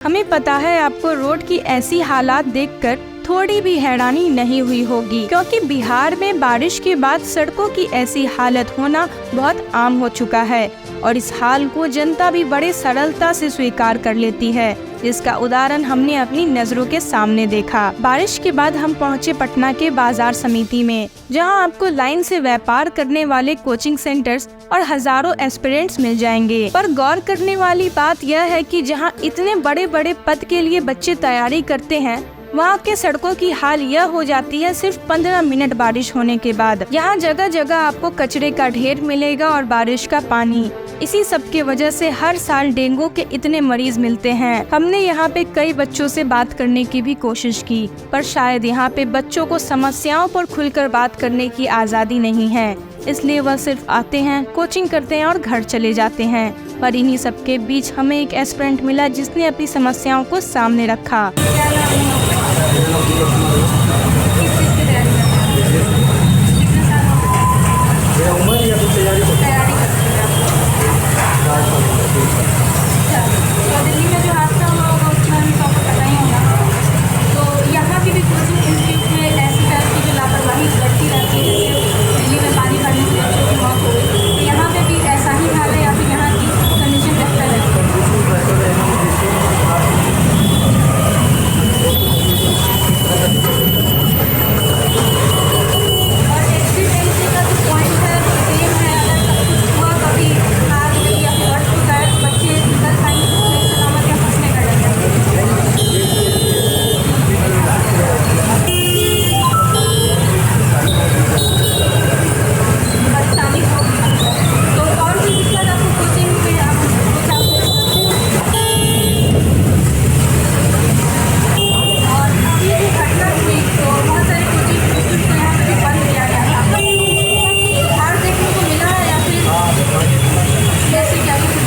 हमें पता है आपको रोड की ऐसी हालात देखकर थोड़ी भी हैरानी नहीं हुई होगी, क्योंकि बिहार में बारिश के बाद सड़कों की ऐसी हालत होना बहुत आम हो चुका है और इस हाल को जनता भी बड़े सरलता से स्वीकार कर लेती है, जिसका उदाहरण हमने अपनी नजरों के सामने देखा। बारिश के बाद हम पहुंचे पटना के बाजार समिति में, जहां आपको लाइन से व्यापार करने वाले कोचिंग सेंटर्स और हजारों एस्पिरेंट्स मिल जाएंगे। पर गौर करने वाली बात यह है कि जहां इतने बड़े बड़े पद के लिए बच्चे तैयारी करते हैं, वहाँ के सड़कों की हाल यह हो जाती है सिर्फ 15 मिनट बारिश होने के बाद। यहाँ जगह जगह आपको कचरे का ढेर मिलेगा और बारिश का पानी। इसी सब की वजह से हर साल डेंगू के इतने मरीज मिलते हैं। हमने यहाँ पे कई बच्चों से बात करने की भी कोशिश की, पर शायद यहाँ पे बच्चों को समस्याओं पर खुलकर बात करने की आज़ादी नहीं है, इसलिए वह सिर्फ आते हैं, कोचिंग करते हैं और घर चले जाते हैं। पर इन्हीं सब के बीच हमें एक एस्पिरेंट मिला जिसने अपनी समस्याओं को सामने रखा। दिल्ली में जो हादसा हुआ होगा उसमें हम सबको पता ही होगा। तो यहाँ की भी कोचिंग इंस्टीट्यूट में ऐसी तरह की जो लापरवाही बढ़ती रहती है, जैसे दिल्ली में पानी भरने से बच्चों की मौत हो गई, तो यहाँ पे भी ऐसा ही हाल है या फिर यहाँ की कंडीशन बेहतर है? और एक्सीडेंट का जो पॉइंट है वो सेम है, अगर सब कुछ हुआ कभी आग लगी या फिर अर्थ टूटा है, बच्चे निकल पाएंगे सही सलामत या फंसने का डर है। परेशानी होगी। तो और भी दिक्कत आपको कोचिंग में आप कुछ और अभी भी घटना हुई तो बहुत सारे कोचिंग इंस्टीट्यूट को यहाँ पे भी बंद किया गया था। सुधार देखने को मिला है या फिर जैसे क्या कुछ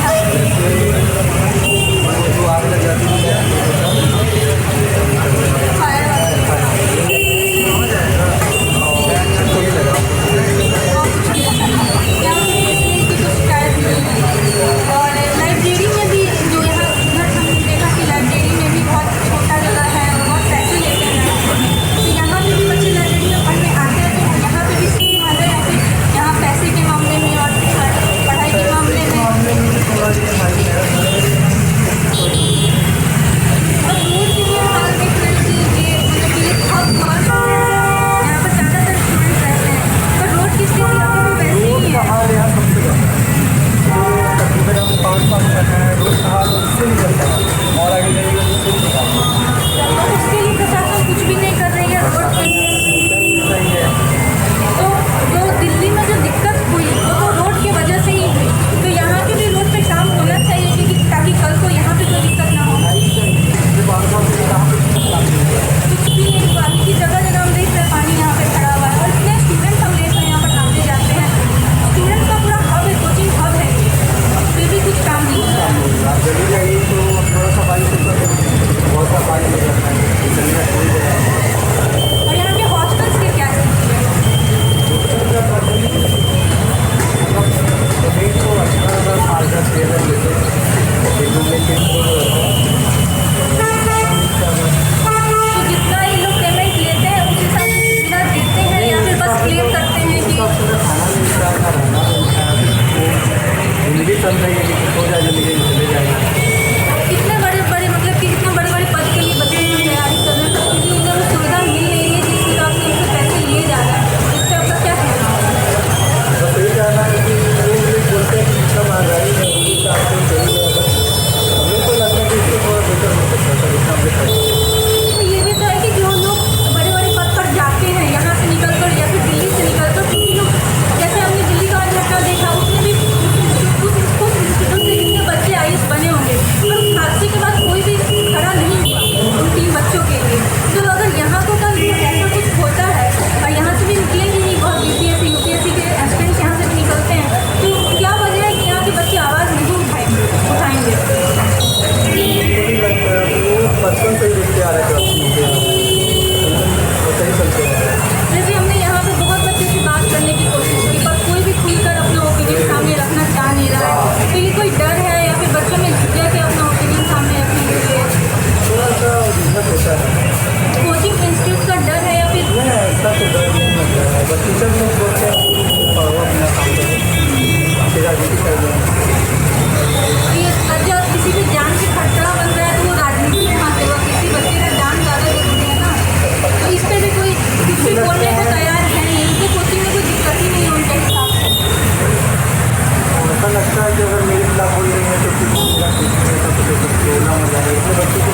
और लाइब्रेरी में भी जो यहाँ उधर हमने देखा कि लाइब्रेरी में भी बहुत छोटा जगह है और बहुत पैसे लेते हैं, तो यहाँ पे भी बच्चे लाइब्रेरी में पढ़ने आते हैं, तो यहाँ पे भी सेम हाल है या फिर यहाँ पैसे के मामले में और पढ़ाई के मामले में? और रोड के भी हाल देख रहे थे कि मतलब कि अब यहाँ पर ज़्यादातर स्टूडेंट रहते हैं, पर रोड की स्थिति अभी भी वैसी ही है। तो उसके लिए प्रशासन कुछ भी नहीं कर रही है रोड के लिए। तो जो दिल्ली में जो दिक्कत हुई वो तो रोड की वजह से ही हुई, तो यहाँ के भी रोड पे काम होना चाहिए क्योंकि ताकि कल को यहाँ पे कोई दिक्कत ना हो। कुछ भी नहीं हुआ, क्योंकि जगह जगह हम देख रहे हैं पानी यहाँ पे खड़ा हुआ है और इतने स्टूडेंट्स हम देख रहे हैं यहाँ पर आते जाते हैं। स्टूडेंट्स का पूरा हब है, कोचिंग हब है, फिर भी कुछ काम नहीं हो रहा है। और यहाँ के हॉस्टल्स की क्या स्थिति है? तो जितना ये लोग पेमेंट लेते हैं उस हिसाब से सुविधा देते हैं या फिर बस क्लेम करते हैं कि कितने बड़े बड़े मतलब कि कितने बड़े बड़े पद के लिए बच्चे तैयारी कर रहे हैं, तो क्योंकि उन्हें वो सुविधा मिल नहीं रही है जिस हिसाब से उनसे पैसे लिए जा रहे हैं, इस पर आपका क्या कहना तो ये भी तो है कि जो लोग बड़े बड़े पद पर जाते हैं यहाँ से निकल कर या फिर दिल्ली से निकल कर, क्योंकि लोग जैसे हमने दिल्ली का घटना देखा उसमें भी उस इंस्टीट्यूट से कितने बच्चे आईएएस बने होंगे, पर उस हादसे के बाद कोई भी खड़ा नहीं हुआ उन 3 बच्चों के लिए। तो अगर यहाँ को कल ऐसा कुछ होता है और यहाँ से भी निकलेंगे नहीं, बहुत बीपीएससी यूपीएससी के एस्पिरेंट्स यहाँ से भी निकलते हैं, तो क्या वजह है कि यहाँ के बच्चे आवाज़ नहीं उठाएंगे? बचपन से ही देखते आ रहे जैसे हमने यहाँ पे बहुत बच्चे से बात करने की कोशिश की, पर कोई भी खुलकर अपना ओपिनियन सामने रखना चाह नहीं रहा है। तो ये कोई डर है या फिर बच्चों में झुक गया कि अपना ओपिनियन सामने रखने के लिए? बच्चों को